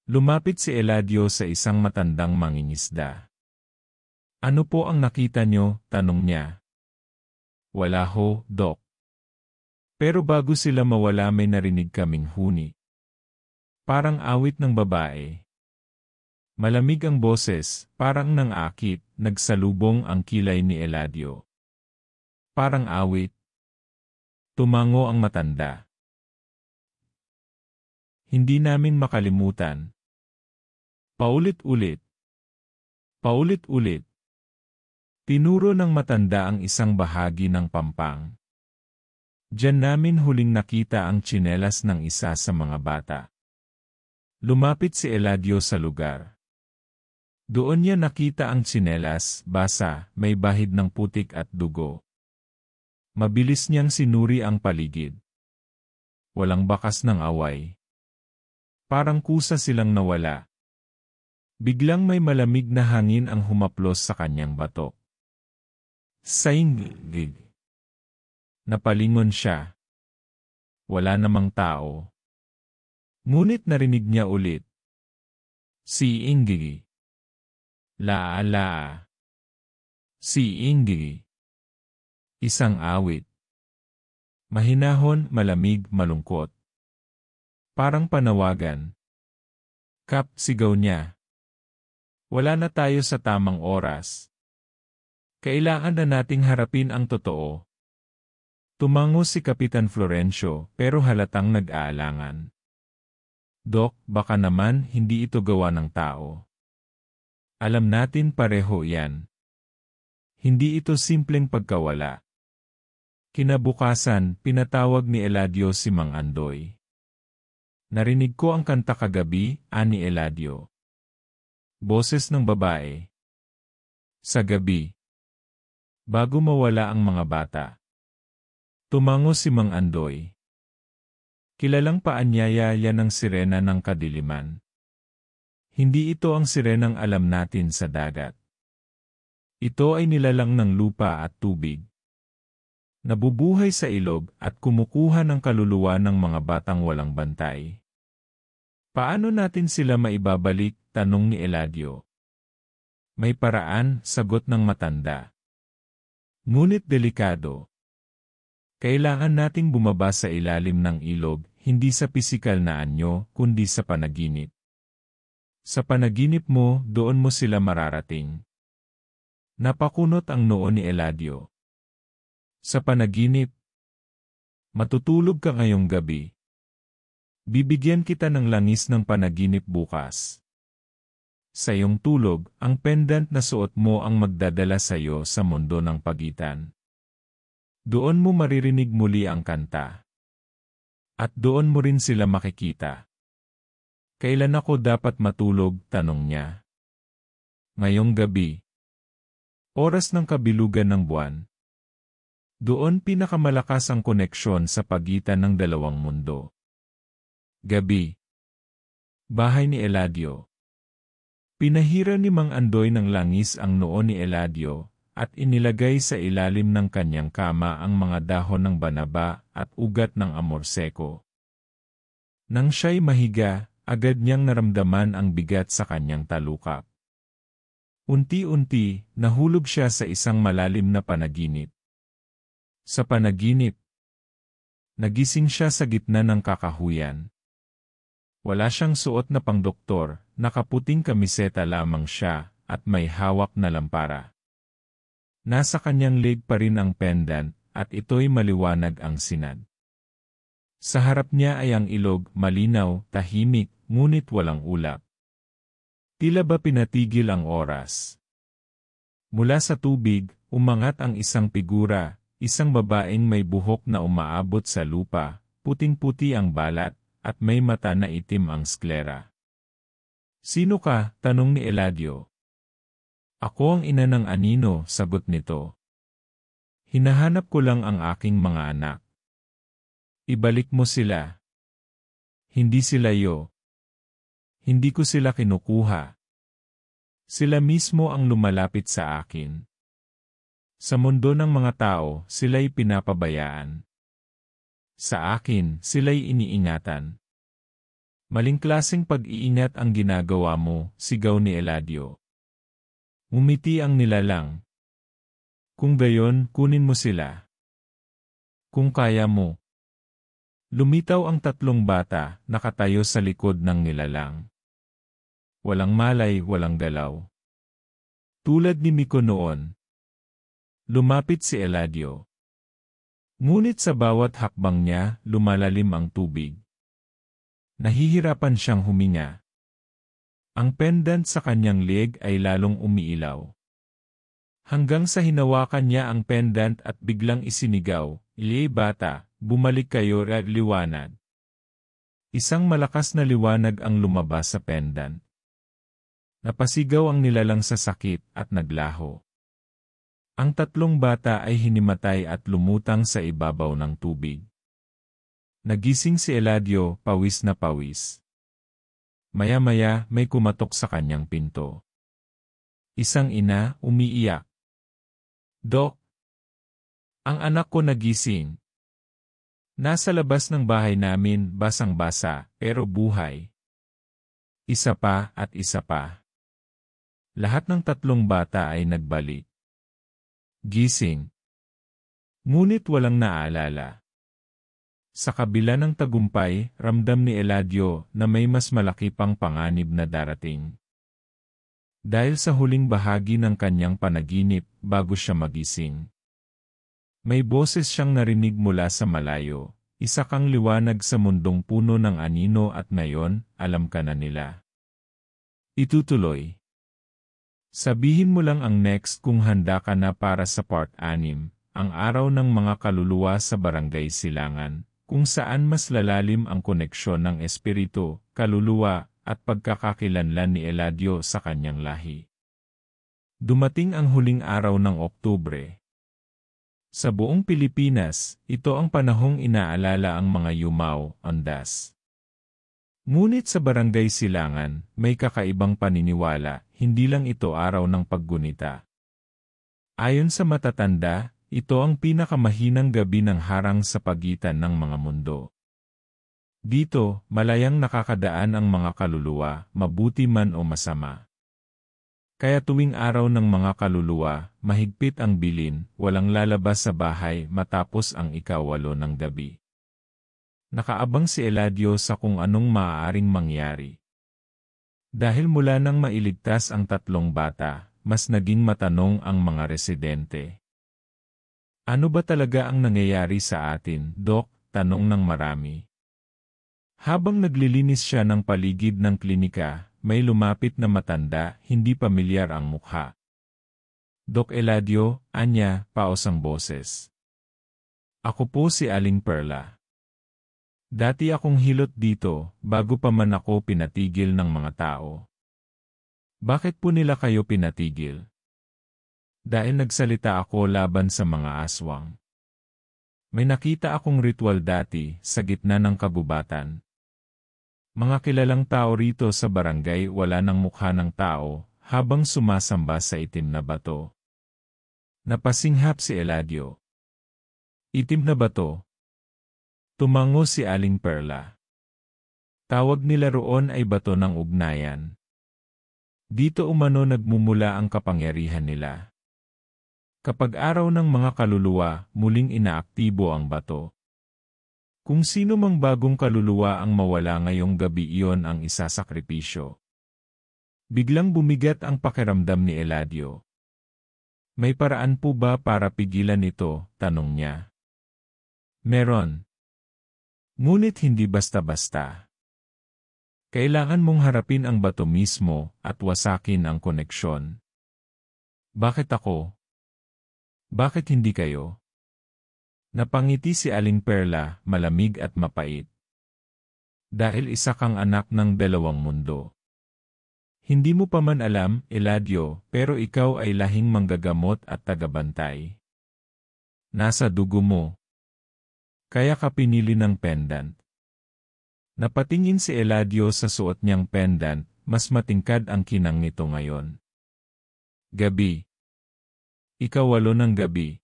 Lumapit si Eladio sa isang matandang mangingisda. Ano po ang nakita nyo? Tanong niya. Wala ho, Dok. Pero bago sila mawala may narinig kaming huni. Parang awit ng babae. Malamig ang boses, parang nang akit, nagsalubong ang kilay ni Eladio. Parang awit. Tumango ang matanda. Hindi namin makalimutan. Paulit-ulit. Paulit-ulit. Tinuro ng matanda ang isang bahagi ng pampang. Diyan namin huling nakita ang tsinelas ng isa sa mga bata. Lumapit si Eladio sa lugar. Doon niya nakita ang tsinelas, basa, may bahid ng putik at dugo. Mabilis niyang sinuri ang paligid. Walang bakas ng away. Parang kusa silang nawala. Biglang may malamig na hangin ang humaplos sa kanyang batok. Saingig. Napalingon siya. Wala namang tao. Ngunit narinig niya ulit. Si Ingigi. La. Si Ingigi. Isang awit. Mahinahon, malamig, malungkot. Parang panawagan. Kap, sigaw niya. Wala na tayo sa tamang oras. Kailangan na nating harapin ang totoo. Tumango si Kapitan Florencio pero halatang nag-aalangan. Dok, baka naman hindi ito gawa ng tao. Alam natin pareho yan. Hindi ito simpleng pagkawala. Kinabukasan, pinatawag ni Eladio si Mang Andoy. Narinig ko ang kanta kagabi, ani Eladio. Boses ng babae. Sa gabi. Bago mawala ang mga bata. Tumango si Mang Andoy. Kilalang paanyaya yan ng sirena ng kadiliman. Hindi ito ang sirenang alam natin sa dagat. Ito ay nilalang ng lupa at tubig. Nabubuhay sa ilog at kumukuha ng kaluluwa ng mga batang walang bantay. Paano natin sila maibabalik? Tanong ni Eladio. May paraan, sagot ng matanda. Ngunit delikado. Kailangan nating bumaba sa ilalim ng ilog, hindi sa pisikal na anyo, kundi sa panaginip. Sa panaginip mo, doon mo sila mararating. Napakunot ang noo ni Eladio. Sa panaginip. Matutulog ka ngayong gabi. Bibigyan kita ng langis ng panaginip bukas. Sa iyong tulog, ang pendant na suot mo ang magdadala sa iyo sa mundo ng pagitan. Doon mo maririnig muli ang kanta. At doon mo rin sila makikita. Kailan ako dapat matulog? Tanong niya. Ngayong gabi. Oras ng kabilugan ng buwan. Doon pinakamalakas ang koneksyon sa pagitan ng dalawang mundo. Gabi. Bahay ni Eladio. Pinahira ni Mang Andoy ng langis ang noo ni Eladio at inilagay sa ilalim ng kanyang kama ang mga dahon ng banaba at ugat ng amorseko. Nang siya'y mahiga, agad niyang naramdaman ang bigat sa kanyang talukap. Unti-unti, nahulog siya sa isang malalim na panaginip. Sa panaginip, nagising siya sa gitna ng kakahuyan. Wala siyang suot na pangdoktor, nakaputing kamiseta lamang siya, at may hawak na lampara. Nasa kanyang leg pa rin ang pendant, at ito'y maliwanag ang sinad. Sa harap niya ay ang ilog, malinaw, tahimik, ngunit walang ulap. Tila ba pinatigil ang oras? Mula sa tubig, umangat ang isang figura, isang babaeng may buhok na umaabot sa lupa, puting-puti ang balat, at may mata na itim ang sklera. Sino ka? Tanong ni Eladio. Ako ang ina ng anino, sagot nito. Hinahanap ko lang ang aking mga anak. Ibalik mo sila. Hindi sila iyo. Hindi ko sila kinukuha. Sila mismo ang lumalapit sa akin. Sa mundo ng mga tao, sila'y pinapabayaan. Sa akin, sila'y iniingatan. Maling klaseng pag-iingat ang ginagawa mo, sigaw ni Eladio. Umiti ang nilalang. Kung gayon, kunin mo sila. Kung kaya mo. Lumitaw ang tatlong bata, nakatayo sa likod ng nilalang. Walang malay, walang galaw. Tulad ni Miko noon. Lumapit si Eladio. Ngunit sa bawat hakbang niya, lumalalim ang tubig. Nahihirapan siyang huminga. Ang pendant sa kanyang leeg ay lalong umiilaw. Hanggang sa hinawakan niya ang pendant at biglang isinigaw, "Ilay bata, bumalik kayo at liwanag." Isang malakas na liwanag ang lumabas sa pendant. Napasigaw ang nilalang sa sakit at naglaho. Ang tatlong bata ay hinimatay at lumutang sa ibabaw ng tubig. Nagising si Eladio, pawis na pawis. Maya-maya may kumatok sa kanyang pinto. Isang ina, umiiyak. "Dok, ang anak ko nagising. Nasa labas ng bahay namin, basang-basa, pero buhay." Isa pa at isa pa. Lahat ng tatlong bata ay nagbalik. Gising. Ngunit walang naalala. Sa kabila ng tagumpay, ramdam ni Eladio na may mas malaki pang panganib na darating. Dahil sa huling bahagi ng kanyang panaginip, bago siya magising, may boses siyang narinig mula sa malayo. "Isa kang liwanag sa mundong puno ng anino at ngayon, alam ka na nila." Itutuloy. Sabihin mo lang ang next kung handa ka na para sa part 6, ang araw ng mga kaluluwa sa Barangay Silangan, kung saan mas lalalim ang koneksyon ng espiritu, kaluluwa, at pagkakakilanlan ni Eladio sa kanyang lahi. Dumating ang huling araw ng Oktubre. Sa buong Pilipinas, ito ang panahong inaalala ang mga yumaw, andas. Ngunit sa Barangay Silangan, may kakaibang paniniwala, hindi lang ito araw ng paggunita. Ayon sa matatanda, ito ang pinakamahinang gabi ng harang sa pagitan ng mga mundo. Dito, malayang nakakadaan ang mga kaluluwa, mabuti man o masama. Kaya tuwing araw ng mga kaluluwa, mahigpit ang bilin, walang lalabas sa bahay matapos ang 8 ng gabi. Nakaabang si Eladio sa kung anong maaaring mangyari. Dahil mula nang mailigtas ang tatlong bata, mas naging matanong ang mga residente. "Ano ba talaga ang nangyayari sa atin, Dok?" tanong ng marami. Habang naglilinis siya ng paligid ng klinika, may lumapit na matanda, hindi pamilyar ang mukha. "Dok Eladio," anya, paos ang boses. "Ako po si Aling Perla. Dati akong hilot dito, bago pa man ako pinatigil ng mga tao." "Bakit po nila kayo pinatigil?" "Dahil nagsalita ako laban sa mga aswang. May nakita akong ritual dati, sa gitna ng kagubatan. Mga kilalang tao rito sa barangay wala ng mukha ng tao, habang sumasamba sa itim na bato." Napasinghap si Eladio. "Itim na bato?" Tumango si Aling Perla. "Tawag nila roon ay bato ng ugnayan. Dito umano nagmumula ang kapangyarihan nila. Kapag araw ng mga kaluluwa, muling inaaktibo ang bato. Kung sino mang bagong kaluluwa ang mawala ngayong gabi, iyon ang isasakripisyo." Biglang bumigat ang pakiramdam ni Eladio. "May paraan po ba para pigilan ito?" tanong niya. "Meron. Ngunit hindi basta-basta. Kailangan mong harapin ang bato mismo at wasakin ang koneksyon." "Bakit ako? Bakit hindi kayo?" Napangiti si Aling Perla, malamig at mapait. "Dahil isa kang anak ng dalawang mundo. Hindi mo pa man alam, Eladio, pero ikaw ay lahing manggagamot at tagabantay. Nasa dugo mo. Kaya ka pinili ng pendant." Napatingin si Eladio sa suot niyang pendant, mas matingkad ang kinang nito ngayon. Gabi. 8 ng gabi.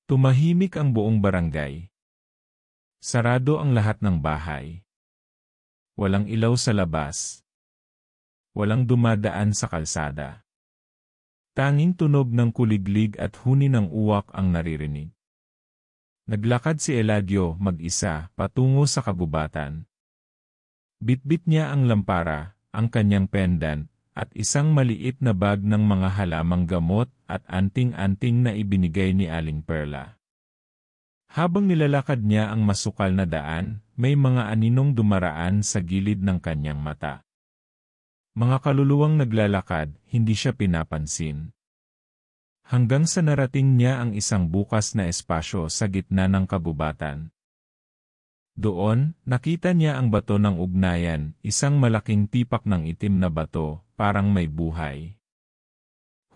Tumahimik ang buong barangay. Sarado ang lahat ng bahay. Walang ilaw sa labas. Walang dumadaan sa kalsada. Tanging tunog ng kuliglig at huni ng uwak ang naririnig. Naglakad si Eladio mag-isa patungo sa kagubatan. Bitbit niya ang lampara, ang kanyang pendant, at isang maliit na bag ng mga halamang gamot at anting-anting na ibinigay ni Aling Perla. Habang nilalakad niya ang masukal na daan, may mga aninong dumaraan sa gilid ng kanyang mata. Mga kaluluwang naglalakad, hindi siya pinapansin. Hanggang sa narating niya ang isang bukas na espasyo sa gitna ng kabubatan. Doon, nakita niya ang bato ng ugnayan, isang malaking tipak ng itim na bato, parang may buhay.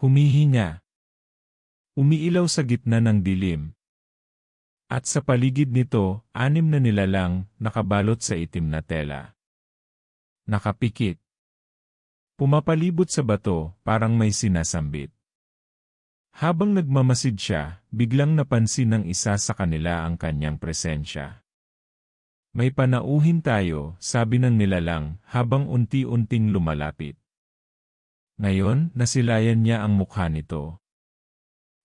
Humihinga. Umiilaw sa gitna ng dilim. At sa paligid nito, 6 na nilalang, nakabalot sa itim na tela. Nakapikit. Pumapalibot sa bato, parang may sinasambit. Habang nagmamasid siya, biglang napansin ng isa sa kanila ang kanyang presensya. May panauhin tayo, sabi ng nilalang, habang unti-unting lumalapit. Ngayon, nasilayan niya ang mukha nito.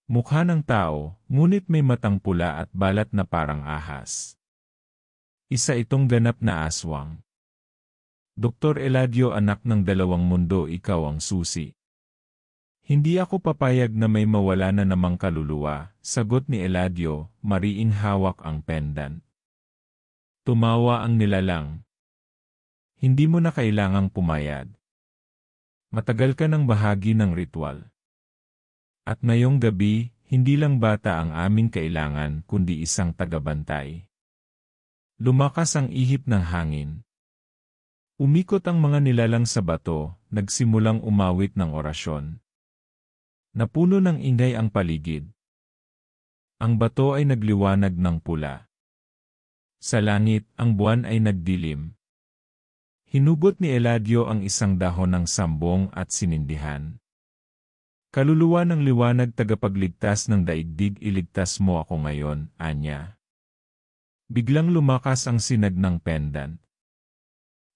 Mukha ng tao, ngunit may matang pula at balat na parang ahas. Isa itong ganap na aswang. Dr. Eladio, anak ng 2 mundo, ikaw ang susi. Hindi ako papayag na may mawala na namang kaluluwa, sagot ni Eladio, mariing hawak ang pendant. Tumawa ang nilalang. Hindi mo na kailangang pumayag. Matagal ka ng bahagi ng ritual. At ngayong gabi, hindi lang bata ang aming kailangan kundi isang tagabantay. Lumakas ang ihip ng hangin. Umikot ang mga nilalang sa bato, nagsimulang umawit ng orasyon. Napuno ng ingay ang paligid. Ang bato ay nagliwanag ng pula. Sa langit, ang buwan ay nagdilim. Hinugot ni Eladio ang isang dahon ng sambong at sinindihan. Kaluluwa ng liwanag, tagapagligtas ng daigdig, iligtas mo ako ngayon, anya. Biglang lumakas ang sinag ng pendant.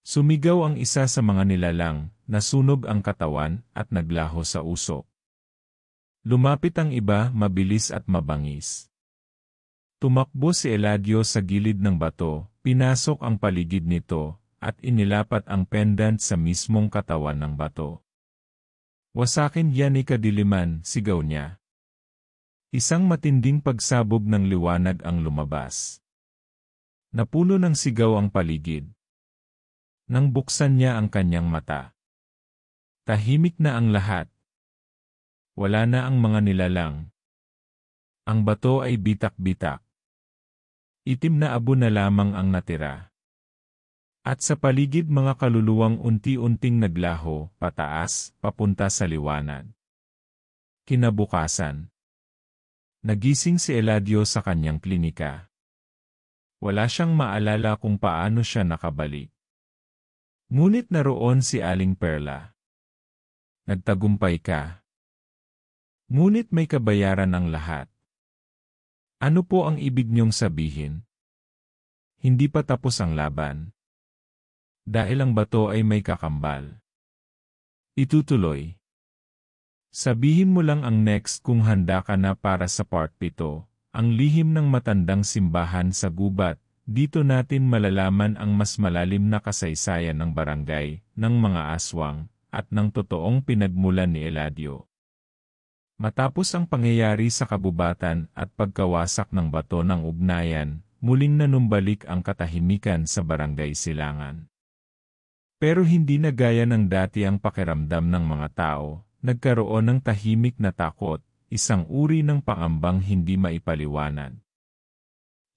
Sumigaw ang isa sa mga nilalang, nasunog ang katawan at naglaho sa usok. Lumapit ang iba, mabilis at mabangis. Tumakbo si Eladio sa gilid ng bato, pinasok ang paligid nito, at inilapat ang pendant sa mismong katawan ng bato. Wasakin yan ni kadiliman, sigaw niya. Isang matinding pagsabog ng liwanag ang lumabas. Napuno ng sigaw ang paligid. Nang buksan niya ang kanyang mata. Tahimik na ang lahat. Wala na ang mga nilalang. Ang bato ay bitak-bitak. Itim na abo na lamang ang natira. At sa paligid, mga kaluluwang unti-unting naglaho, pataas, papunta sa liwanag. Kinabukasan. Nagising si Eladio sa kanyang klinika. Wala siyang maalala kung paano siya nakabalik. Ngunit naroon si Aling Perla. Nagtagumpay ka. Ngunit may kabayaran ang lahat. Ano po ang ibig niyong sabihin? Hindi pa tapos ang laban. Dahil ang bato ay may kakambal. Itutuloy. Sabihin mo lang ang next kung handa ka na para sa part 7, ang lihim ng matandang simbahan sa gubat. Dito natin malalaman ang mas malalim na kasaysayan ng barangay, ng mga aswang, at ng totoong pinagmulan ni Eladio. Matapos ang pangyayari sa kabubatan at pagkawasak ng bato ng ugnayan, muling nanumbalik ang katahimikan sa barangay Silangan. Pero hindi na gaya ng dati ang pakiramdam ng mga tao, nagkaroon ng tahimik na takot, isang uri ng pangambang hindi maipaliwanag.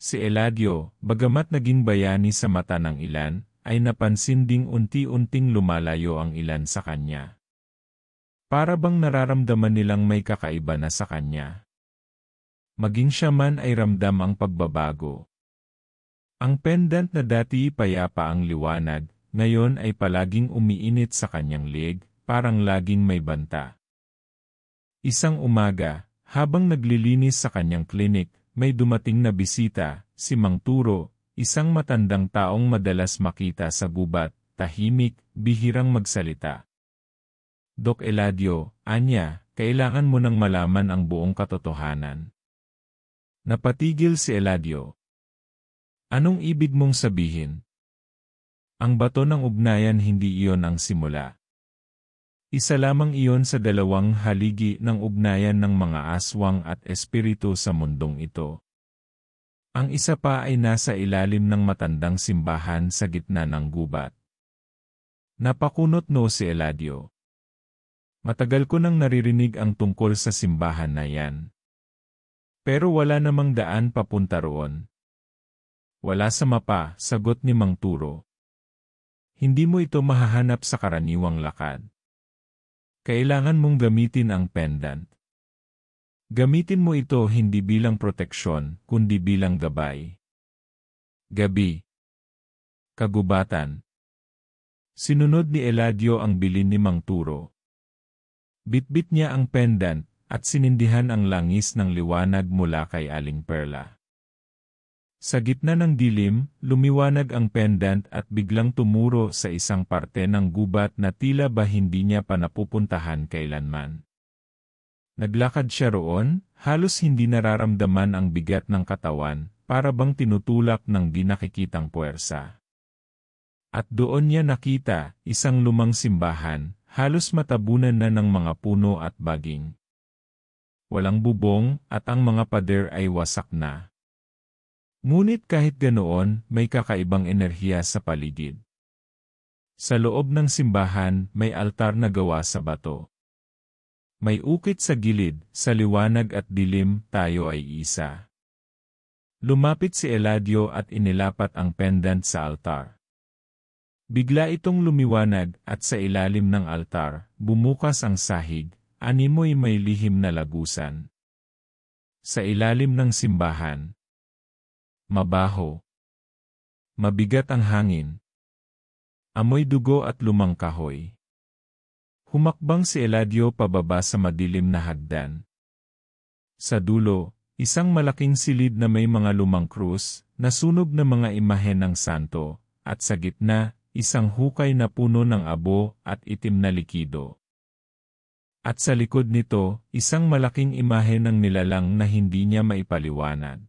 Si Eladio, bagamat naging bayani sa mata ng ilan, ay napansin ding unti-unting lumalayo ang ilan sa kanya. Para bang nararamdaman nilang may kakaiba na sa kanya. Maging siya man ay ramdam ang pagbabago. Ang pendant na dati payapa ang liwanag, ngayon ay palaging umiinit sa kanyang leeg, parang laging may banta. Isang umaga, habang naglilinis sa kanyang klinik, may dumating na bisita, si Mang Turo, isang matandang taong madalas makita sa gubat, tahimik, bihirang magsalita. Dok Eladio, anya, kailangan mo nang malaman ang buong katotohanan. Napatigil si Eladio. Anong ibig mong sabihin? Ang bato ng ugnayan hindi iyon ang simula. Isa lamang iyon sa dalawang haligi ng ugnayan ng mga aswang at espiritu sa mundong ito. Ang isa pa ay nasa ilalim ng matandang simbahan sa gitna ng gubat. Napakunot no si Eladio. Matagal ko nang naririnig ang tungkol sa simbahan na yan. Pero wala namang daan papunta roon. Wala sa mapa, sagot ni Mang Turo. Hindi mo ito mahahanap sa karaniwang lakad. Kailangan mong gamitin ang pendant. Gamitin mo ito hindi bilang proteksyon, kundi bilang gabay. Gabi. Kagubatan. Sinunod ni Eladio ang bilin ni Mang Turo. Bitbit niya ang pendant at sinindihan ang langis ng liwanag mula kay Aling Perla. Sa gitna ng dilim, lumiwanag ang pendant at biglang tumuro sa isang parte ng gubat na tila ba hindi niya pa napupuntahan kailanman. Naglakad siya roon, halos hindi nararamdaman ang bigat ng katawan, para bang tinutulak ng di nakikitang puwersa. At doon niya nakita, isang lumang simbahan, halos matabunan na ng mga puno at baging. Walang bubong, at ang mga pader ay wasak na. Ngunit kahit ganoon, may kakaibang enerhiya sa paligid. Sa loob ng simbahan, may altar na gawa sa bato. May ukit sa gilid, sa liwanag at dilim, tayo ay isa. Lumapit si Eladio at inilapat ang pendant sa altar. Bigla itong lumiwanag at sa ilalim ng altar, bumukas ang sahig, animoy may lihim na lagusan. Sa ilalim ng simbahan, mabaho. Mabigat ang hangin. Amoy dugo at lumang kahoy. Humakbang si Eladio pababa sa madilim na hagdan. Sa dulo, isang malaking silid na may mga lumang krus, nasunog na mga imahen ng santo, at sa gitna, isang hukay na puno ng abo at itim na likido. At sa likod nito, isang malaking imahe ng nilalang na hindi niya maipaliwanag.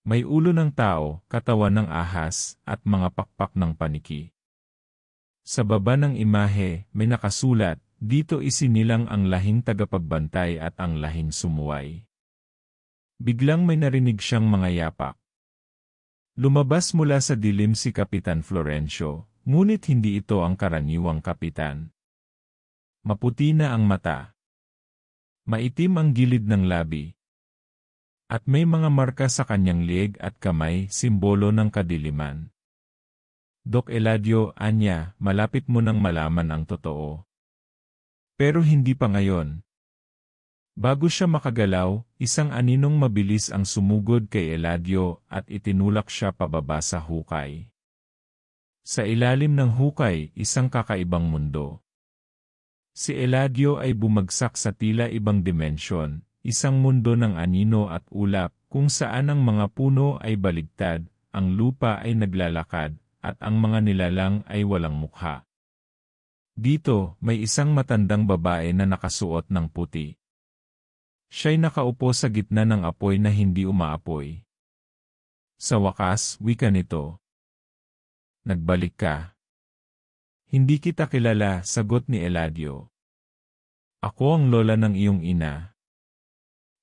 May ulo ng tao, katawan ng ahas, at mga pakpak ng paniki. Sa baba ng imahe, may nakasulat, dito isinilang ang lahing tagapagbantay at ang lahing sumuway. Biglang may narinig siyang mga yapak. Lumabas mula sa dilim si Kapitan Florencio, ngunit hindi ito ang karaniwang kapitan. Maputi na ang mata. Maitim ang gilid ng labi. At may mga marka sa kanyang lieg at kamay, simbolo ng kadiliman. Dok Eladio, anya, malapit mo nang malaman ang totoo. Pero hindi pa ngayon. Bago siya makagalaw, isang aninong mabilis ang sumugod kay Eladio at itinulak siya pababa sa hukay. Sa ilalim ng hukay, isang kakaibang mundo. Si Eladio ay bumagsak sa tila ibang dimensyon. Isang mundo ng anino at ulap, kung saan ang mga puno ay baligtad, ang lupa ay naglalakad, at ang mga nilalang ay walang mukha. Dito, may isang matandang babae na nakasuot ng puti. Siya'y nakaupo sa gitna ng apoy na hindi umaapoy. Sa wakas, wika nito. Nagbalik ka. Hindi kita kilala, sagot ni Eladio. Ako ang lola ng iyong ina.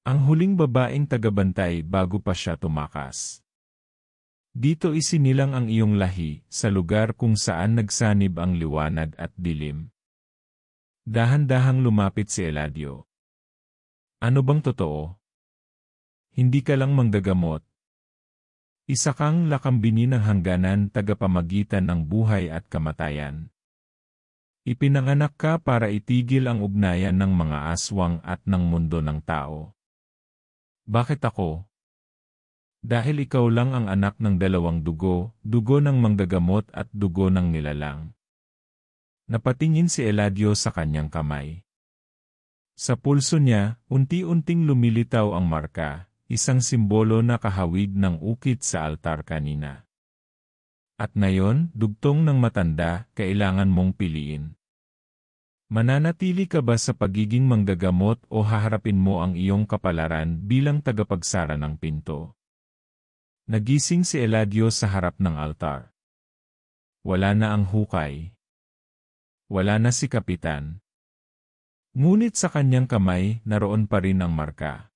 Ang huling babaeng tagabantay bago pa siya tumakas. Dito isinilang ang iyong lahi, sa lugar kung saan nagsanib ang liwanag at dilim. Dahan-dahang lumapit si Eladio. Ano bang totoo? Hindi ka lang manggagamot. Isa kang lakambini ng hangganan, tagapamagitan ng buhay at kamatayan. Ipinanganak ka para itigil ang ugnayan ng mga aswang at ng mundo ng tao. Bakit ako? Dahil ikaw lang ang anak ng dalawang dugo, dugo ng manggagamot at dugo ng nilalang. Napatingin si Eladio sa kanyang kamay. Sa pulso niya, unti-unting lumilitaw ang marka, isang simbolo na kahawig ng ukit sa altar kanina. At ngayon, dugtong ng matanda, kailangan mong piliin. Mananatili ka ba sa pagiging manggagamot o haharapin mo ang iyong kapalaran bilang tagapagsara ng pinto? Nagising si Eladio sa harap ng altar. Wala na ang hukay. Wala na si Kapitan. Ngunit sa kanyang kamay, naroon pa rin ang marka.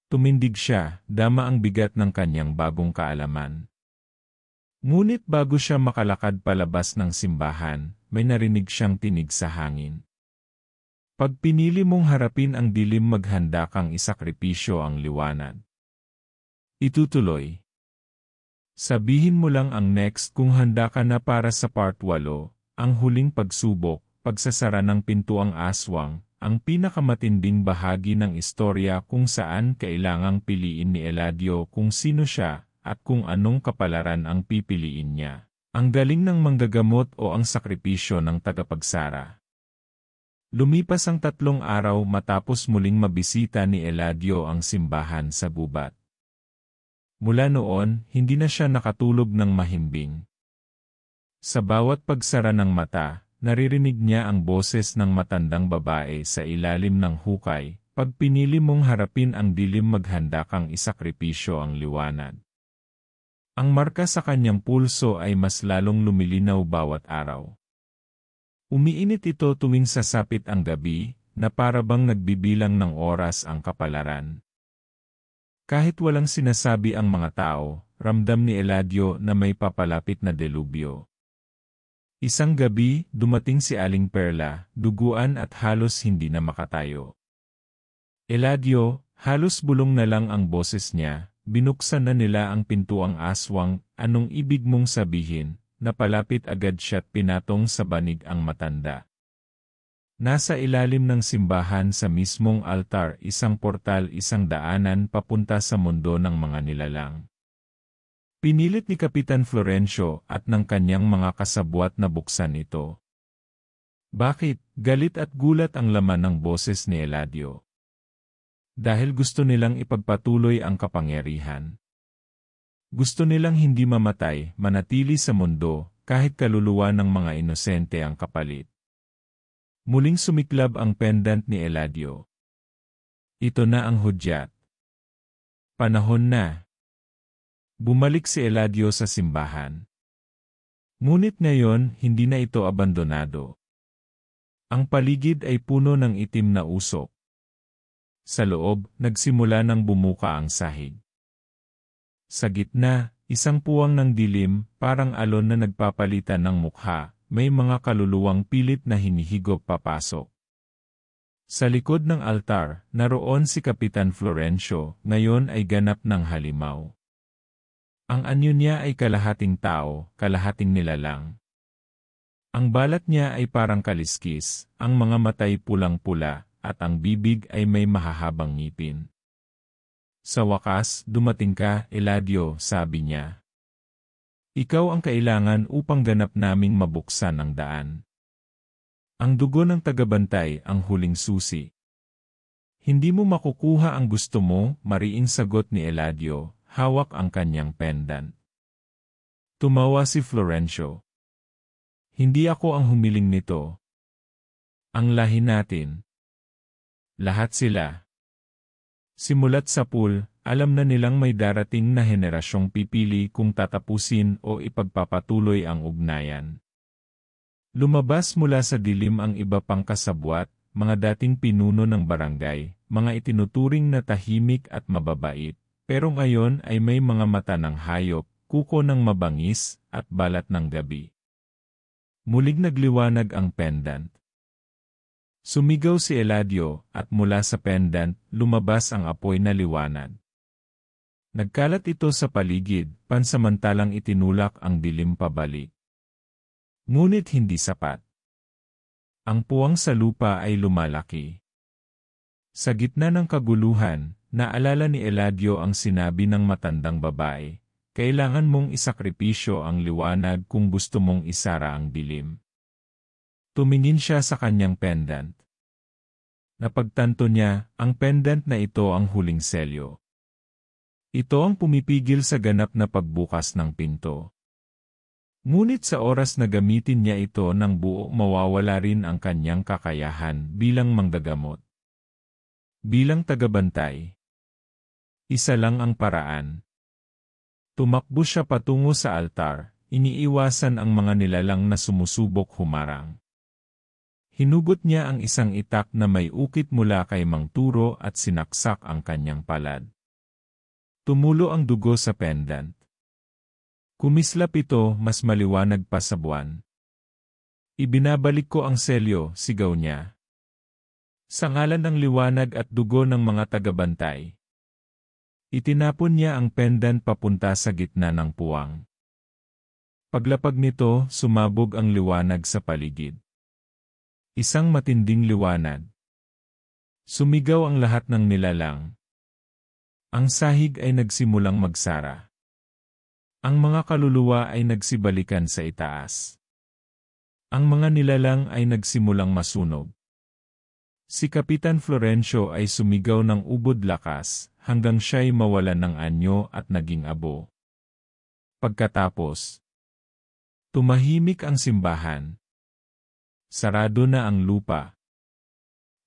Tumindig siya, dama ang bigat ng kanyang bagong kaalaman. Ngunit bago siya makalakad palabas ng simbahan, may narinig siyang tinig sa hangin. Pag pinili mong harapin ang dilim, maghanda kang isakripisyo ang liwanag. Itutuloy. Sabihin mo lang ang next kung handa ka na para sa part 8, ang huling pagsubok, pagsasara ng pintuang aswang, ang pinakamatinding bahagi ng istorya kung saan kailangang piliin ni Eladio kung sino siya at kung anong kapalaran ang pipiliin niya. Ang galing ng manggagamot o ang sakripisyo ng tagapagsara. Lumipas ang 3 araw matapos muling mabisita ni Eladio ang simbahan sa gubat. Mula noon, hindi na siya nakatulog ng mahimbing. Sa bawat pagsara ng mata, naririnig niya ang boses ng matandang babae sa ilalim ng hukay, pag pinili mong harapin ang dilim, maghanda kang isakripisyo ang liwanag. Ang marka sa kanyang pulso ay mas lalong lumilinaw bawat araw. Umiinit ito tuwing sasapit ang gabi, na parabang nagbibilang ng oras ang kapalaran. Kahit walang sinasabi ang mga tao, ramdam ni Eladio na may papalapit na delubyo. Isang gabi, dumating si Aling Perla, duguan at halos hindi na makatayo. Eladio, halos bulong na lang ang boses niya, binuksan na nila ang pintuang aswang, anong ibig mong sabihin? Napalapit agad siya't pinatong sa banig ang matanda. Nasa ilalim ng simbahan sa mismong altar, isang portal, isang daanan papunta sa mundo ng mga nilalang. Pinilit ni Kapitan Florencio at ng kanyang mga kasabwat na buksan ito. Bakit? Galit at gulat ang laman ng boses ni Eladio. Dahil gusto nilang ipagpatuloy ang kapangyarihan. Gusto nilang hindi mamatay, manatili sa mundo, kahit kaluluwa ng mga inosente ang kapalit. Muling sumiklab ang pendant ni Eladio. Ito na ang hudyat. Panahon na. Bumalik si Eladio sa simbahan. Ngunit ngayon, hindi na ito abandonado. Ang paligid ay puno ng itim na usok. Sa loob, nagsimula ng bumuka ang sahig. Sa gitna, isang puwang ng dilim, parang alon na nagpapalitan ng mukha, may mga kaluluwang pilit na hinihigop papasok. Sa likod ng altar, naroon si Kapitan Florencio, ngayon ay ganap ng halimaw. Ang anyo niya ay kalahating tao, kalahating nilalang. Ang balat niya ay parang kaliskis, ang mga matay pulang-pula, at ang bibig ay may mahahabang ngipin. Sa wakas, dumating ka, Eladio, sabi niya. Ikaw ang kailangan upang ganap naming mabuksan ang daan. Ang dugo ng tagabantay ang huling susi. Hindi mo makukuha ang gusto mo, mariing sagot ni Eladio. Hawak ang kanyang pendant. Tumawa si Florencio. Hindi ako ang humiling nito. Ang lahi natin. Lahat sila. Simulat sa pool, alam na nilang may darating na henerasyong pipili kung tatapusin o ipagpapatuloy ang ugnayan. Lumabas mula sa dilim ang iba pang kasabwat, mga dating pinuno ng barangay, mga itinuturing na tahimik at mababait. Pero ngayon ay may mga mata ng hayop, kuko ng mabangis, at balat ng gabi. Muling nagliwanag ang pendant. Sumigaw si Eladio, at mula sa pendant, lumabas ang apoy na liwanag. Nagkalat ito sa paligid, pansamantalang itinulak ang dilim pabalik. Ngunit hindi sapat. Ang puwang sa lupa ay lumalaki. Sa gitna ng kaguluhan, naalala ni Eladio ang sinabi ng matandang babae, kailangan mong isakripisyo ang liwanag kung gusto mong isara ang dilim. Tumingin siya sa kanyang pendant. Napagtanto niya, ang pendant na ito ang huling selyo. Ito ang pumipigil sa ganap na pagbukas ng pinto. Ngunit sa oras na gamitin niya ito ng buo, mawawala rin ang kanyang kakayahan bilang manggagamot. Bilang tagabantay. Isa lang ang paraan. Tumakbo siya patungo sa altar, iniiwasan ang mga nilalang na sumusubok humarang. Hinugot niya ang isang itak na may ukit mula kay Mang Turo at sinaksak ang kanyang palad. Tumulo ang dugo sa pendant. Kumislap ito, mas maliwanag pa sa buwan. Ibinabalik ko ang selyo, sigaw niya. Sa ngalan ng liwanag at dugo ng mga tagabantay. Itinapon niya ang pendant papunta sa gitna ng puwang. Paglapag nito, sumabog ang liwanag sa paligid. Isang matinding liwanag. Sumigaw ang lahat ng nilalang. Ang sahig ay nagsimulang magsara. Ang mga kaluluwa ay nagsibalikan sa itaas. Ang mga nilalang ay nagsimulang masunog. Si Kapitan Florencio ay sumigaw ng ubod lakas hanggang siya'y mawalan ng anyo at naging abo. Pagkatapos, tumahimik ang simbahan. Sarado na ang lupa.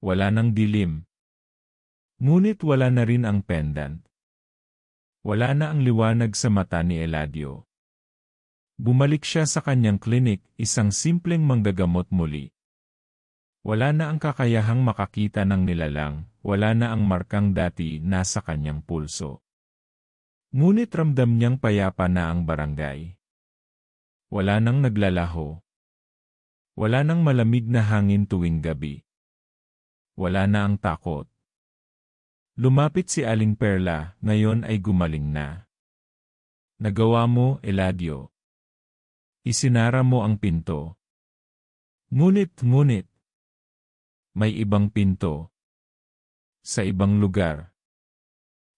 Wala nang dilim. Ngunit wala na rin ang pendant. Wala na ang liwanag sa mata ni Eladio. Bumalik siya sa kanyang klinik, isang simpleng manggagamot muli. Wala na ang kakayahang makakita ng nilalang, wala na ang markang dati nasa kanyang pulso. Ngunit ramdam niyang payapa na ang barangay. Wala nang naglalaho. Wala nang malamig na hangin tuwing gabi. Wala na ang takot. Lumapit si Aling Perla, ngayon ay gumaling na. Nagawa mo, Eladio. Isinara mo ang pinto. Ngunit, may ibang pinto. Sa ibang lugar.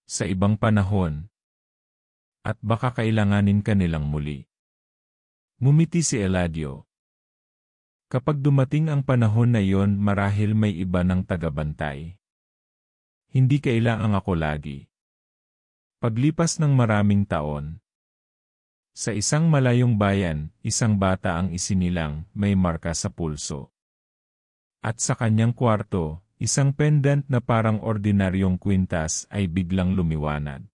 Sa ibang panahon. At baka kailanganin ka nilang muli. Ngumiti si Eladio. Kapag dumating ang panahon na iyon, marahil may iba ng tagabantay. Hindi kailangang ako lagi. Paglipas ng maraming taon, sa isang malayong bayan, isang bata ang isinilang, may marka sa pulso. At sa kanyang kwarto, isang pendant na parang ordinaryong kwintas ay biglang lumiwanag.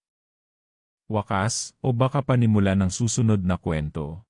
Wakas, o baka panimula ng susunod na kwento.